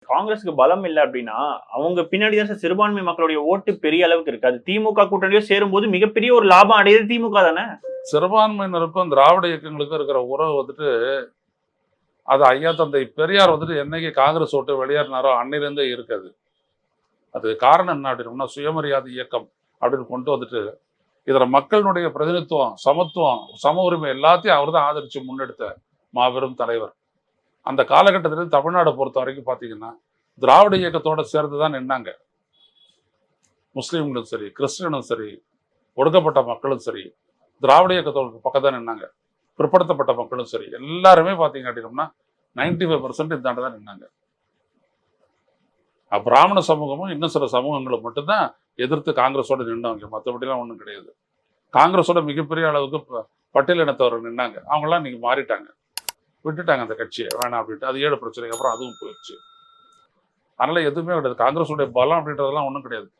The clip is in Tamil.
காங்கிரஸுக்கு பலம் இல்ல அப்படின்னா, அவங்க பின்னாடி தான் சார் சிறுபான்மை மக்களுடைய ஓட்டு பெரிய அளவுக்கு இருக்கு. அது திமுக கூட்டணியோட சேரும்போது மிகப்பெரிய ஒரு லாபம் அடையுது திமுக தானே. சிறுபான்மையினருக்கும் திராவிட இயக்கங்களுக்கும் இருக்கிற உறவு வந்துட்டு அது ஐயா தந்தை பெரியார் வந்துட்டு என்னைக்கு காங்கிரஸ் ஓட்டு வெளியேறினாரோ அன்னிலிருந்தே இருக்காது. அது காரணம் என்ன அப்படின்னா சுயமரியாதை இயக்கம் அப்படின்னு கொண்டு வந்துட்டு இதுல மக்களினுடைய பிரதிநிதித்துவம், சமத்துவம், சம உரிமை எல்லாத்தையும் அவர் தான் ஆதரிச்சு முன்னெடுத்த மாபெரும் தலைவர். அந்த காலகட்டத்திலிருந்து தமிழ்நாடு பொறுத்த வரைக்கும் பாத்தீங்கன்னா திராவிட இயக்கத்தோட சேர்ந்துதான் நின்னாங்க. முஸ்லீம்களும் சரி, கிறிஸ்டியனும் சரி, ஒடுக்கப்பட்ட மக்களும் சரி, திராவிட இயக்கத்தோட பக்கம் தான் நின்னாங்க. பிற்படுத்தப்பட்ட மக்களும் சரி, எல்லாருமே பாத்தீங்க அப்படின்னா 95% இந்தாண்ட தான் நின்னாங்க. பிராமண சமூகமும் இன்னும் சில சமூகங்களும் மட்டும்தான் எதிர்த்து காங்கிரஸோட நின்றவங்க. மற்றபடிலாம் ஒன்றும் கிடையாது. காங்கிரஸோட மிகப்பெரிய அளவுக்கு பட்டியலினத்தவர்கள் நின்னாங்க. அவங்களாம் இன்னைக்கு மாறிட்டாங்க, விட்டுட்டாங்க அந்த கட்சியை வேணாம் அப்படின்ட்டு. அது 7 பிரச்சனைக்கு அப்புறம் அதுவும் போயிடுச்சு. அதனால எதுவுமே கிடையாது. காங்கிரஸுடைய பலம் அப்படின்றதெல்லாம் ஒன்றும் கிடையாது.